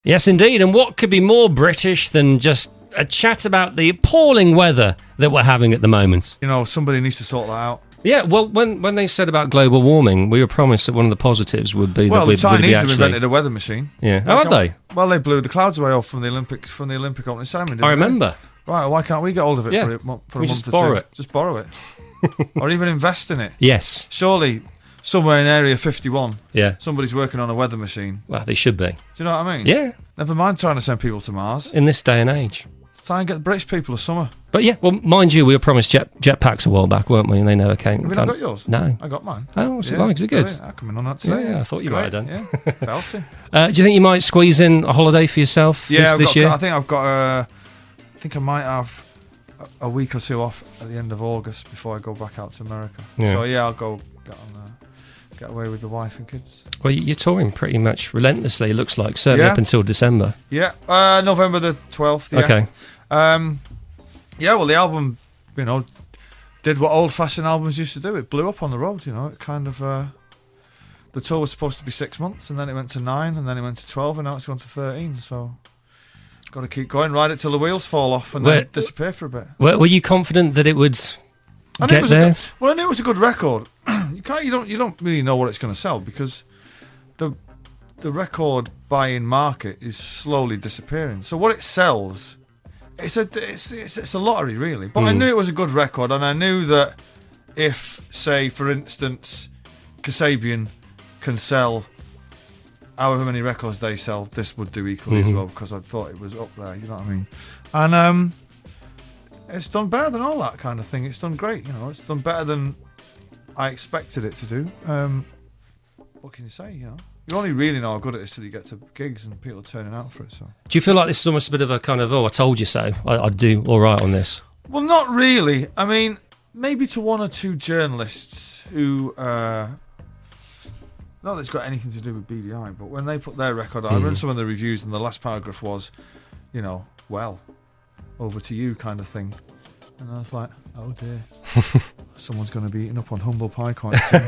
Yes, indeed. And what could be more British than just a chat about the appalling weather that we're having at the moment? You know, somebody needs to sort that out. Yeah, well, when they said about global warming, we were promised that one of the positives would be that the Chinese have invented a weather machine. Yeah, how are they? Well, they blew the clouds away off from the Olympic opening ceremony. I remember. Right, why can't we get hold of it for a month or two? Just borrow it. Or even invest in it. Yes. Surely, somewhere in Area 51, yeah, somebody's working on a weather machine. Well, they should be. Do you know what I mean? Yeah. Never mind trying to send people to Mars. In this day and age. Let's try and get the British people a summer. But yeah, well, mind you, we were promised jetpacks a while back, weren't we? And they never came. Have you not got yours? No. I got mine. Oh, what's it like? Is it good? I come in on that today. Yeah, I thought you might have done. Yeah, belting. Do you think you might squeeze in a holiday for yourself this year? I think I might have a week or two off at the end of August before I go back out to America. Yeah. So yeah, I'll go get away with the wife and kids. Well, you're touring pretty much relentlessly, it looks like, certainly up until December. Yeah, November the 12th. Yeah. Okay. Yeah, well, the album, did what old-fashioned albums used to do. It blew up on the road, It kind of... the tour was supposed to be 6 months, and then it went to 9, and then it went to 12, and now it's gone to 13, so... Got to keep going, ride it till the wheels fall off and then disappear for a bit. Were you confident that it would get there? I knew it was a good record. You don't really know what it's going to sell because the record buying market is slowly disappearing. So what it sells, it's a lottery really. But I knew it was a good record, and I knew that if, say, for instance, Kasabian can sell however many records they sell, this would do equally as well, because I thought it was up there, you know what I mean? And it's done better than all that kind of thing. It's done great, it's done better than I expected it to do. What can you say, You only really know how good it is till you get to gigs and people are turning out for it. So, do you feel like this is almost a bit of a kind of, I told you so, I'd do all right on this? Well, not really. I mean, maybe to one or two journalists who... not that it's got anything to do with BDI, but when they put their record out, I read some of the reviews and the last paragraph was, well, over to you kind of thing. And I was like, oh dear, someone's going to be eaten up on humble pie quite soon.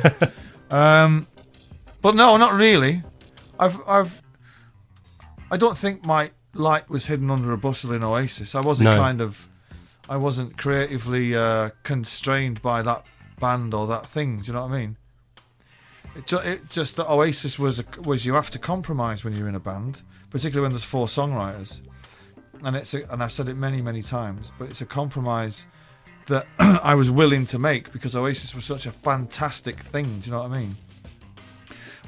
But no, not really. I don't think my light was hidden under a bushel in Oasis. I wasn't creatively constrained by that band or that thing. Do you know what I mean? It just that Oasis was you have to compromise when you're in a band, particularly when there's 4 songwriters, and I've said it many times, but it's a compromise that I was willing to make because Oasis was such a fantastic thing. Do you know what I mean?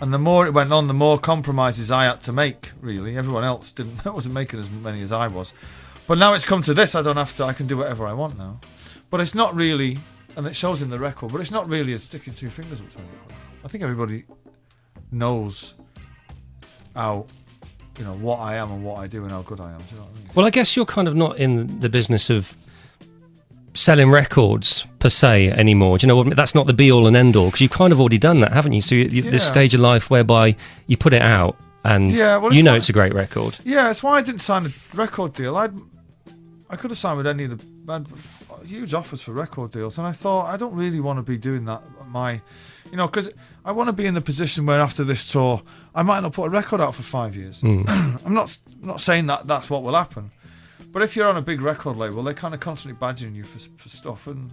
And the more it went on, the more compromises I had to make. Really, everyone else wasn't making as many as I was. But now it's come to this, I don't have to. I can do whatever I want now. But it's not really, and it shows in the record. But it's not really a sticking 2 fingers up to anybody. I think everybody knows how, what I am and what I do and how good I am. Do you know what I mean? Well, I guess you're kind of not in the business of selling records per se anymore. Do you know what? That's not the be all and end all, because you've kind of already done that, haven't you? So this stage of life whereby you put it out and it's a great record. Yeah, that's why I didn't sign a record deal. I could have signed with any of the huge offers for record deals, and I thought I don't really want to be doing that. Because I want to be in a position where after this tour, I might not put a record out for 5 years. I'm not saying that that's what will happen, but if you're on a big record label, they're kind of constantly badgering you for stuff, and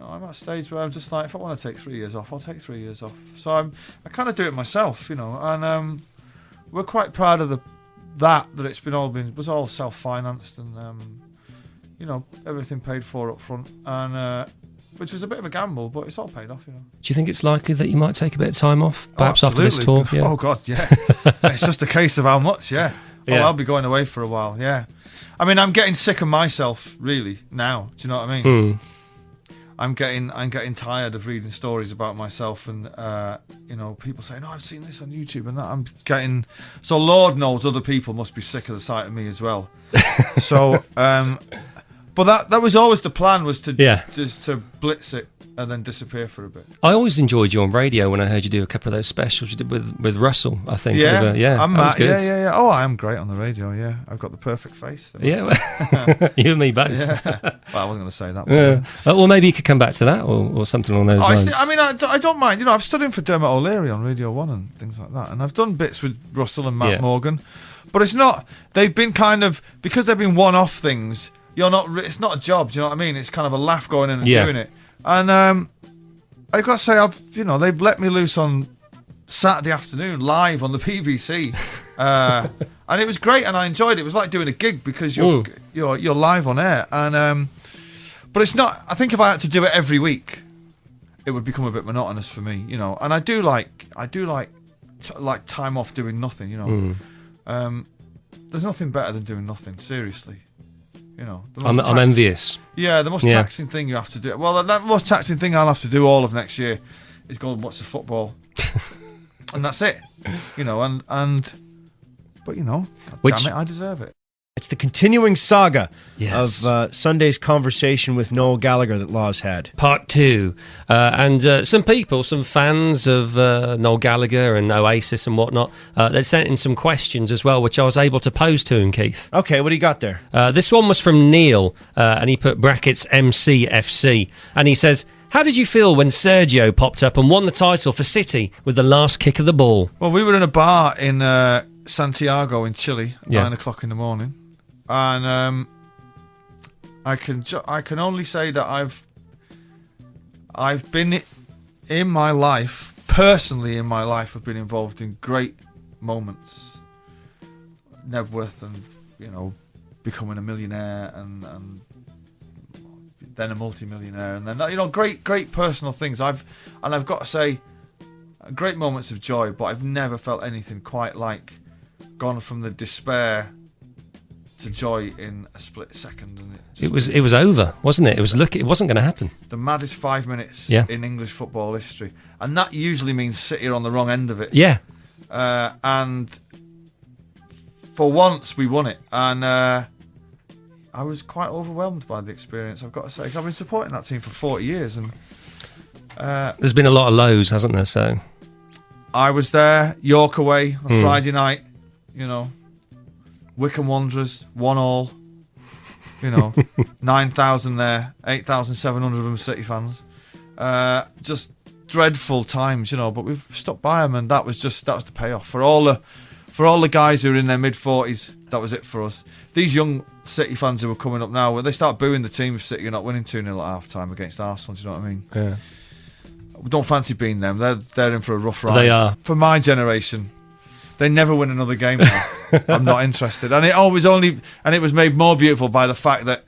I'm at a stage where I'm just like, if I want to take 3 years off, I'll take 3 years off. So I kind of do it myself, and we're quite proud of that it was all self-financed and everything paid for up front, and which was a bit of a gamble, but it's all paid off. Do you think it's likely that you might take a bit of time off, perhaps after this tour? Yeah. Oh God, yeah. It's just a case of how much. Yeah. I'll be going away for a while. Yeah. I mean, I'm getting sick of myself really now. Do you know what I mean? I'm getting tired of reading stories about myself, and people saying, "Oh, I've seen this on YouTube," and that so Lord knows other people must be sick of the sight of me as well. So, but that was always the plan, was to just to blitz it and then disappear for a bit. I always enjoyed you on radio when I heard you do a couple of those specials you did with Russell, I think. Yeah, I'm Matt. Good. Yeah. Oh, I am great on the radio. Yeah, I've got the perfect face. Yeah, you and me both. Yeah. Well, I wasn't going to say that. Well, maybe you could come back to that or something along those lines. I don't mind. I've stood in for Dermot O'Leary on Radio 1 and things like that, and I've done bits with Russell and Matt Morgan. But it's not. They've been kind of, because they've been one-off things. You're not. It's not a job. Do you know what I mean? It's kind of a laugh going in and doing it. And I got to say, they've let me loose on Saturday afternoon live on the BBC, and it was great, and I enjoyed it. It was like doing a gig because you're live on air, and but it's not. I think if I had to do it every week, it would become a bit monotonous for me, And I do like time off doing nothing, There's nothing better than doing nothing. Seriously, I'm envious. Yeah, the most taxing thing you have to do. Well, that most taxing thing I'll have to do all of next year is go and watch the football. And that's it, but God damn it, I deserve it. It's the continuing saga of Sunday's conversation with Noel Gallagher that Laws had. Part 2. And some fans of Noel Gallagher and Oasis and whatnot, they sent in some questions as well, which I was able to pose to him, Keith. Okay, what do you got there? This one was from Neil, and he put brackets MCFC, and he says, how did you feel when Sergio popped up and won the title for City with the last kick of the ball? Well, we were in a bar in Santiago in Chile at 9 o'clock in the morning, and I can only say that I've been in my life, personally in my life, I've been involved in great moments. Nebworth and becoming a millionaire and then a multi-millionaire, and then great personal things. I've got to say, great moments of joy, but I've never felt anything quite like gone from the despair to joy in a split second. And it was over, wasn't it? It wasn't going to happen. The maddest 5 minutes in English football history, and that usually means City are on the wrong end of it. Yeah, and for once we won it, and. I was quite overwhelmed by the experience, I've got to say, because I've been supporting that team for 40 years. And there's been a lot of lows, hasn't there? So I was there, York away on Friday night, Wycombe Wanderers, 1-1, 9,000 there, 8,700 of them City fans. Just dreadful times, but we've stuck by them, and that was the payoff. For all the guys who are in their mid-40s, that was it for us. These young City fans who are coming up now, where they start booing the team if City are not winning 2-0 at half-time against Arsenal, do you know what I mean? Yeah. We don't fancy being them. They're in for a rough ride. They are. For my generation, they never win another game now. I'm not interested. And it was made more beautiful by the fact that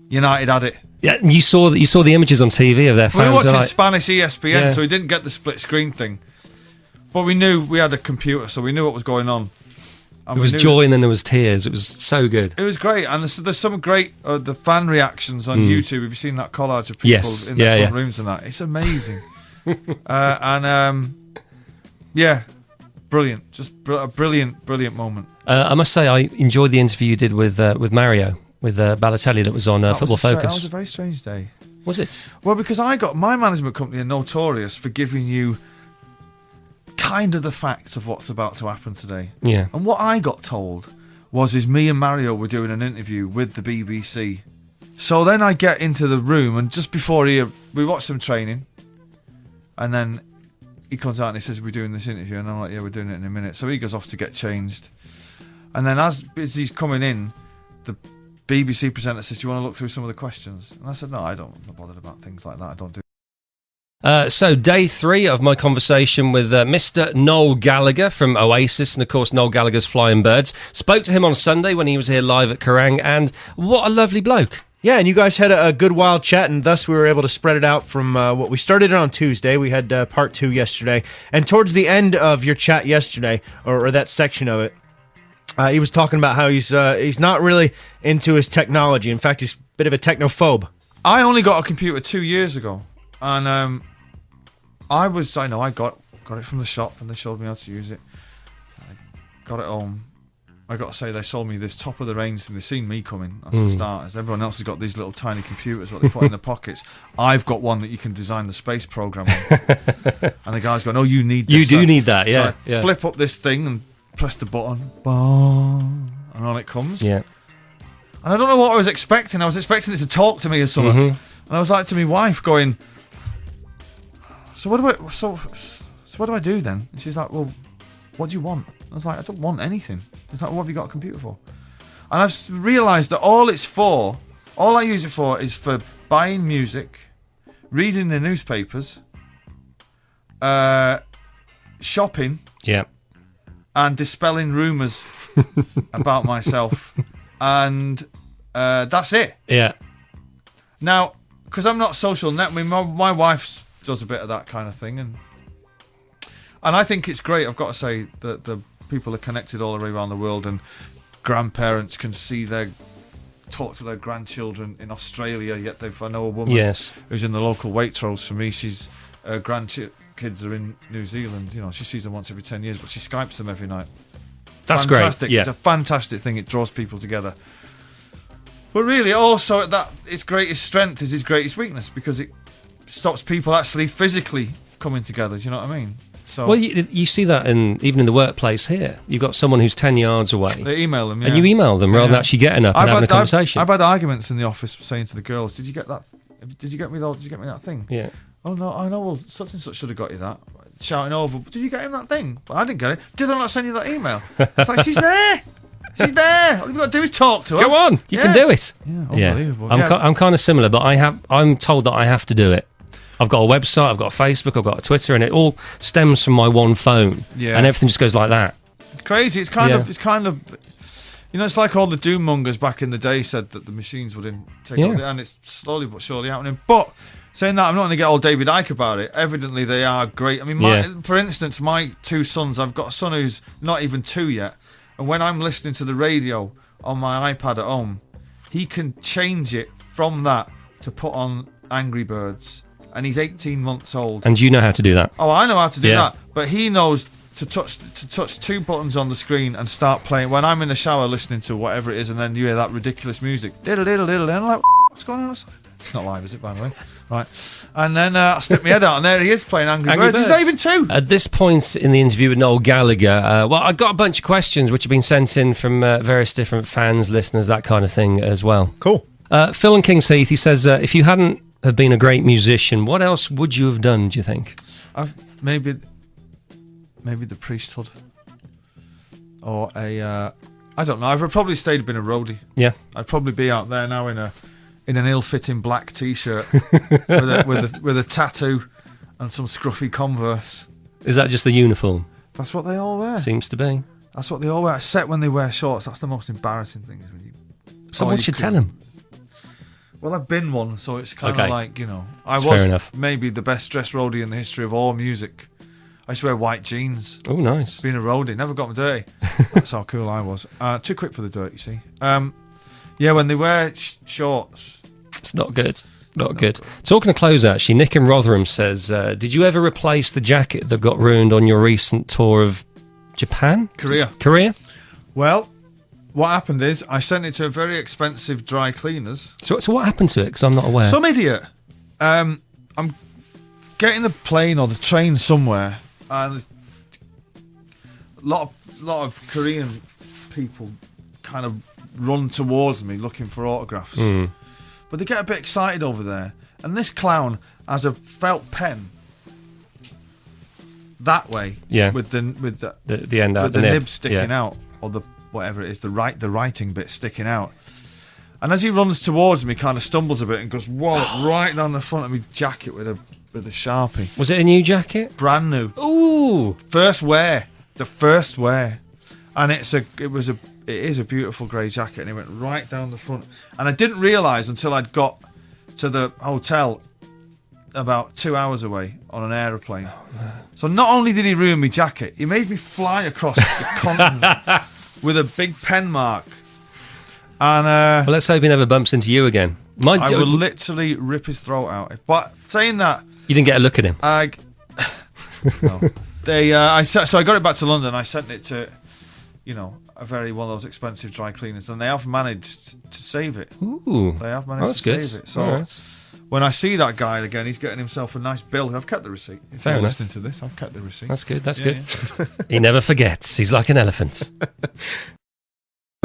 United had it. Yeah, you saw the images on TV of their fans. We were watching Spanish ESPN, so we didn't get the split screen thing. But we knew we had a computer, so we knew what was going on. There was joy and then there was tears. It was so good. It was great. And there's some great the fan reactions on YouTube. Have you seen that collage of people in their front rooms and that? It's amazing. Brilliant. Just a brilliant moment. I must say, I enjoyed the interview you did with Mario, with Balotelli, that was on Football Focus. That was a very strange day. Was it? Well, because my management company are notorious for giving you kind of the facts of what's about to happen today. Yeah. And what I got told was me and Mario were doing an interview with the BBC. So then I get into the room, and just before we watch some training, and then he comes out and he says, we're doing this interview, and I'm like, yeah, we're doing it in a minute. So he goes off to get changed. And then as he's coming in, the BBC presenter says, do you want to look through some of the questions? And I said, no, I'm not bothered about things like that. I don't do. So day 3 of my conversation with Mr. Noel Gallagher from Oasis, and of course Noel Gallagher's Flying Birds. Spoke to him on Sunday when he was here live at Kerrang, and what a lovely bloke. Yeah, and you guys had a good wild chat, and thus we were able to spread it out from what we started on Tuesday. We had part 2 yesterday, and towards the end of your chat yesterday, or that section of it, he was talking about how he's not really into his technology. In fact, he's a bit of a technophobe. I only got a computer 2 years ago, and I got it from the shop, and they showed me how to use it. I got it home. I got to say, they sold me this top of the range thing. They've seen me coming, that's for starters. Everyone else has got these little tiny computers, what they put in their pockets. I've got one that you can design the space program on. And the guy's going, oh, you need this. You do need that, yeah. So I flip up this thing and press the button, and on it comes. Yeah. And I don't know what I was expecting. I was expecting it to talk to me or something. And I was like to my wife going, so what do I do then? And she's like, well, what do you want? I was like, I don't want anything. It's like, what have you got a computer for? And I've realised that all I use it for is for buying music, reading the newspapers, shopping, and dispelling rumours about myself, and that's it. Yeah. Now, because I'm not social net, I mean, my wife does a bit of that kind of thing, and I think it's great. I've got to say that the people are connected all around the world, and grandparents can talk to their grandchildren in Australia. Yet I know a woman who's in the local Waitrose for me. She's grandkids are in New Zealand. You know, she sees them once every 10 years, but she Skypes them every night. That's fantastic. Great. Yeah. It's a fantastic thing. It draws people together. But really, also that its greatest strength is its greatest weakness, because it stops people actually physically coming together. Do you know what I mean? So, well, you see that even in the workplace here. You've got someone who's 10 yards away. They email them, and you email them rather than actually getting up and having a conversation. I've had arguments in the office saying to the girls, "Did you get that? Did you get me that thing?" Yeah. Oh no, I know. Well, such and such should have got you that. Shouting over, "Did you get him that thing?" Well, I didn't get it. Did I not send you that email? It's like, she's there. She's there. All you've got to do is talk to her. Go on, you can do it. Yeah, unbelievable. I'm kind of similar, but I'm told that I have to do it. I've got a website, I've got a Facebook, I've got a Twitter, and it all stems from my one phone. Yeah. And everything just goes like that. Crazy. It's kind of, you know, it's like all the doom mongers back in the day said that the machines would take over, and it's slowly but surely happening. But saying that, I'm not going to get all David Icke about it. Evidently, they are great. I mean, for instance, my two sons, I've got a son who's not even 2 yet, and when I'm listening to the radio on my iPad at home, he can change it from that to put on Angry Birds. And he's 18 months old. And you know how to do that? Oh, I know how to do that. But he knows to touch two buttons on the screen and start playing. When I'm in the shower listening to whatever it is, and then you hear that ridiculous music. Diddle, diddle, diddle. And I'm like, what's going on outside? It's not live, is it, by the way? Right. And then I stick my head out, and there he is playing Angry Birds. He's not even 2. At this point in the interview with Noel Gallagher, I've got a bunch of questions which have been sent in from various different fans, listeners, that kind of thing as well. Cool. Phil in King's Heath, he says, if you hadn't have been a great musician, what else would you have done, do you think? Maybe the priesthood, or I don't know. I'd probably been a roadie. Yeah, I'd probably be out there now in an ill-fitting black t-shirt with a tattoo and some scruffy Converse. Is that just the uniform? That's what they all wear. Seems to be. That's what they all wear. Except when they wear shorts. That's the most embarrassing thing. Is when you. Someone should tell them. Well, I've been one, so it's kind of like, you know, I was maybe the best dressed roadie in the history of all music. I used to wear white jeans. Oh, nice. Being a roadie, never got me dirty. That's how cool I was. Too quick for the dirt, you see. When they wear shorts. It's not good. Not good. Talking to clothes, actually, Nick in Rotherham says, did you ever replace the jacket that got ruined on your recent tour of Japan? Korea? Well, what happened is I sent it to a very expensive dry cleaners. So what happened to it? Because I'm not aware. Some idiot. I'm getting the plane or the train somewhere, and a lot of Korean people kind of run towards me looking for autographs. But they get a bit excited over there, and this clown has a felt pen that way, with the end out, with the nib sticking out, or the whatever it is, the writing bit sticking out. And as he runs towards me, kind of stumbles a bit and goes right down the front of my jacket with a Sharpie. Was it a new jacket? Brand new. Ooh, first wear, and it is a beautiful grey jacket, and it went right down the front. And I didn't realise until I'd got to the hotel about 2 hours away on an aeroplane. So not only did he ruin my jacket, he made me fly across the continent with a big pen mark. And well, let's hope he never bumps into you again. I will literally rip his throat out. But saying that, you didn't get a look at him. No. So I got it back to London. I sent it to, one of those expensive dry cleaners, and they have managed to save it. Ooh, they have managed to save it. So when I see that guy again, he's getting himself a nice bill. I've kept the receipt. If you're listening to this, I've kept the receipt. That's good. That's good. He never forgets. He's like an elephant.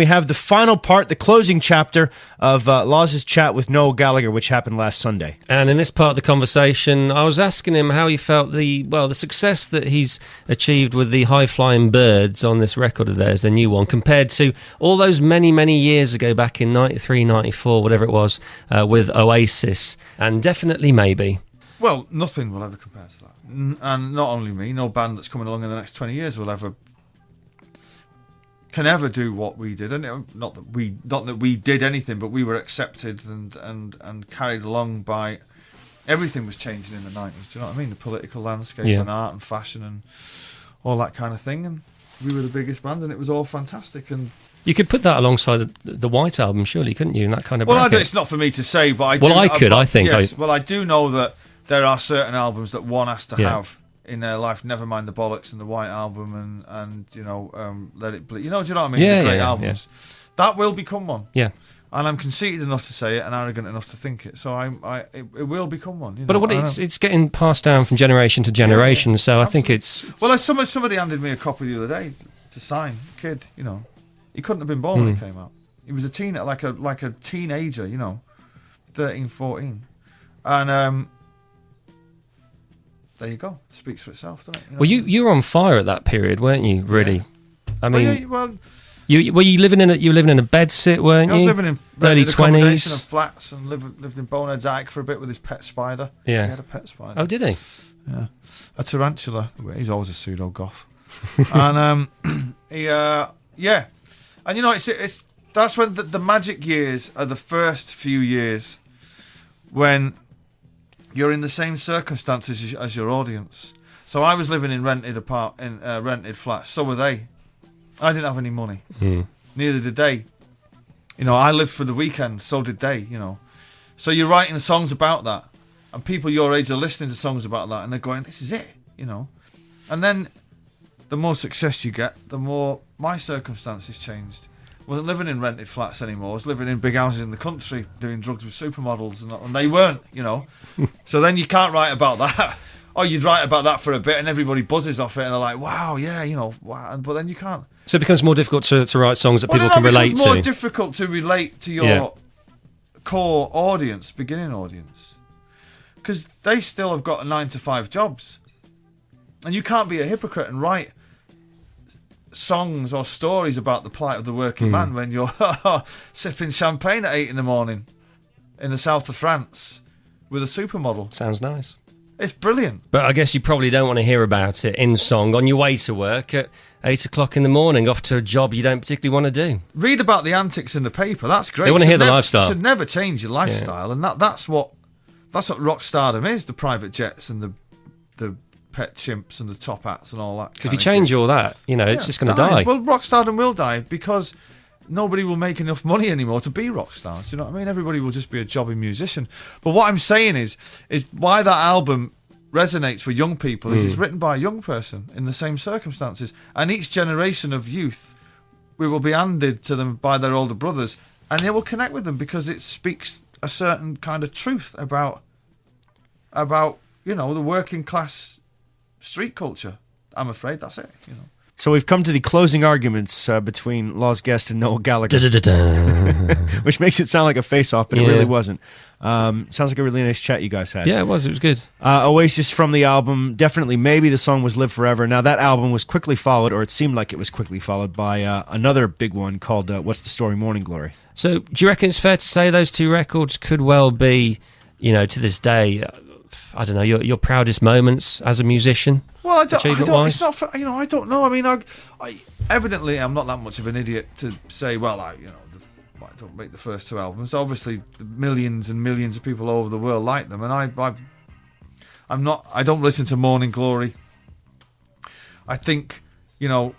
We have the final part, the closing chapter of Laws's chat with Noel Gallagher, which happened last Sunday. And in this part of the conversation, I was asking him how he felt the success that he's achieved with the High Flying Birds on this record of theirs, the new one, compared to all those many, many years ago, back in 93, 94, whatever it was, with Oasis, and Definitely Maybe. Well, nothing will ever compare to that. And not only me, no band that's coming along in the next 20 years can ever do what we did. And not that we did anything, but we were accepted and carried along by everything was changing in the 90s. Do you know what I mean? The political landscape and art and fashion and all that kind of thing. And we were the biggest band, and it was all fantastic. And you could put that alongside the White Album, surely, couldn't you? In that kind of bracket? It's not for me to say, but I do. Well, I could, I think. Yes, well, I do know that there are certain albums that one has to have in their life. Never mind the Bollocks and the White Album and Let It Bleed. Do you know what I mean? Yeah, the great albums. Yeah. That will become one. Yeah. And I'm conceited enough to say it and arrogant enough to think it. So it will become one. But it's getting passed down from generation to generation. So absolutely. I think it's well, somebody handed me a copy the other day to sign. Kid, he couldn't have been born when it came out. He was a teenager, like a teenager, 13, 14, and there you go. It speaks for itself, doesn't it? Well, you were on fire at that period, weren't you? Really? Yeah. I mean, you were living in a bed sit, weren't you? I was living in early 20s and flats, and lived in Bonehead's attic for a bit with his pet spider. Yeah, he had a pet spider. Oh, did he? Yeah, a tarantula. He's always a pseudo goth, and and it's that's when the magic years are the first few years when you're in the same circumstances as your audience. So I was living in rented flats. So were they. I didn't have any money. Neither did they. I lived for the weekend. So did they. So you're writing songs about that, and people your age are listening to songs about that, and they're going, "This is it." And then the more success you get, the more my circumstances changed. I wasn't living in rented flats anymore. I was living in big houses in the country, doing drugs with supermodels, and they weren't, So then you can't write about that. Or you'd write about that for a bit, and everybody buzzes off it, and they're like, "Wow, yeah, wow." But then you can't. So it becomes more difficult to write songs that people can relate to. It's more difficult to relate to your core audience, beginning audience, because they still have got 9-to-5 jobs, and you can't be a hypocrite and write songs or stories about the plight of the working man when you're sipping champagne at 8 a.m. in the south of France with a supermodel. Sounds nice. It's brilliant. But I guess you probably don't want to hear about it in song on your way to work at 8 o'clock in the morning, off to a job you don't particularly want to do. Read about the antics in the paper. That's great. They want to hear the lifestyle. You should never change your lifestyle, and that's what rock stardom is: the private jets and the pet chimps and the top hats and all that. If you change all that, it's just going to die. Well, rock stardom will die because nobody will make enough money anymore to be rock stars. You know what I mean? Everybody will just be a jobbing musician. But what I'm saying is why that album resonates with young people is it's written by a young person in the same circumstances, and each generation of youth will be handed to them by their older brothers, and they will connect with them because it speaks a certain kind of truth about the working class street culture. I'm afraid that's it. So we've come to the closing arguments between Law's guest and Noel Gallagher, which makes it sound like a face-off, but it really wasn't. Sounds like a really nice chat you guys had. Yeah, it was good. Oasis from the album, Definitely Maybe. The song was Live Forever. Now that album was quickly followed, or it seemed like it was quickly followed by another big one called What's the Story, Morning Glory. So do you reckon it's fair to say those two records could well be, to this day, I don't know, your proudest moments as a musician? Well, I don't. It's not. I don't know. I mean, I evidently I'm not that much of an idiot to say. Well, I don't make the first two albums. Obviously, millions and millions of people all over the world like them, and I'm not. I don't listen to Morning Glory. I think the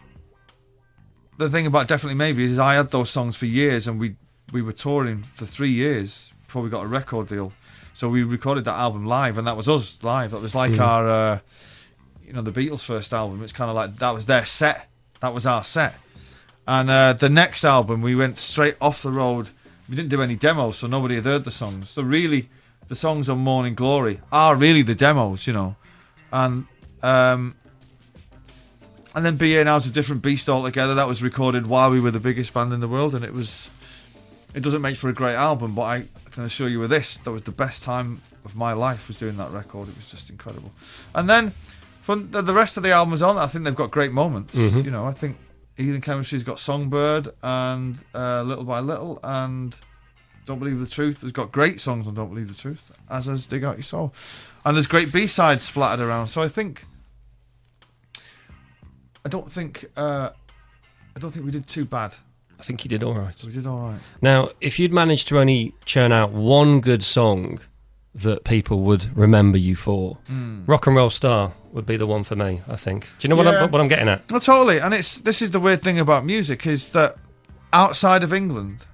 thing about Definitely Maybe is I had those songs for years, and we were touring for 3 years before we got a record deal. So we recorded that album live, and that was us live. That was like our, the Beatles' first album. It's kind of like that was their set. That was our set. And the next album, we went straight off the road. We didn't do any demos, so nobody had heard the songs. So really, the songs on Morning Glory are really the demos, And And then BA Now's a different beast altogether. That was recorded while we were the biggest band in the world, and it doesn't make for a great album, but I can assure you with this, that was the best time of my life was doing that record. It was just incredible. And then from the rest of the albums on, I think they've got great moments. You know, I think Healing Chemistry's got Songbird and Little by Little, and Don't Believe the Truth has got great songs on Don't Believe the Truth, as has Dig Out Your Soul. And there's great B-sides splattered around. So I don't think we did too bad. I think you did all right. We did all right. Now, if you'd managed to only churn out one good song that people would remember you for, Rock and Roll Star would be the one for me, I think. Do you know what I'm getting at? Well, totally. And this is the weird thing about music, is that outside of England,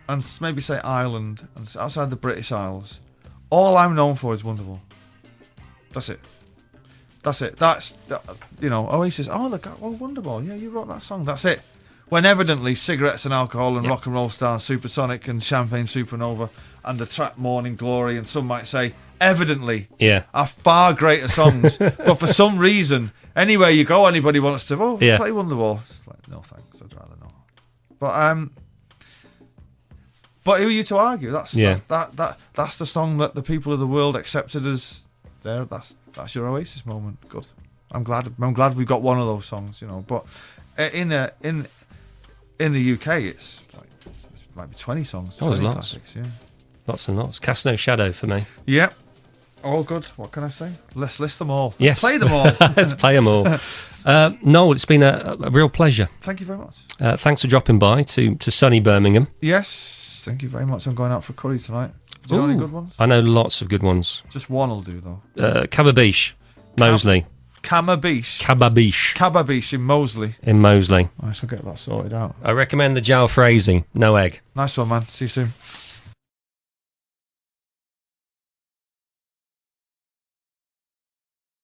and maybe say Ireland, and outside the British Isles, all I'm known for is Wonderwall. That's it. That's, you know, Oasis. Oh, look, Wonderwall. Yeah, you wrote that song. That's it. When evidently Cigarettes and Alcohol and Rock and Roll Star and Supersonic and Champagne Supernova and the track Morning Glory, and some might say evidently, are far greater songs. But for some reason, anywhere you go, anybody wants to play Wonderwall. It's like, no thanks, I'd rather not. But who are you to argue? That's the song that the people of the world accepted as there. That's your Oasis moment. Good. I'm glad we've got one of those songs, you know. But in the UK, it might be 20 songs. Oh, there's lots. Classics, yeah. Lots and lots. Cast No Shadow for me. Yep. All good. What can I say? Let's list them all. Yes. Play them all. Let's play them all. Noel, it's been a real pleasure. Thank you very much. Thanks for dropping by to sunny Birmingham. Yes. Thank you very much. I'm going out for curry tonight. Do you know any good ones? I know lots of good ones. Just one will do, though. Cababish, Moseley. Cababish in Moseley. Moseley. I shall get that sorted out. I recommend the jalfrezi, no egg. Nice one, man. See you soon.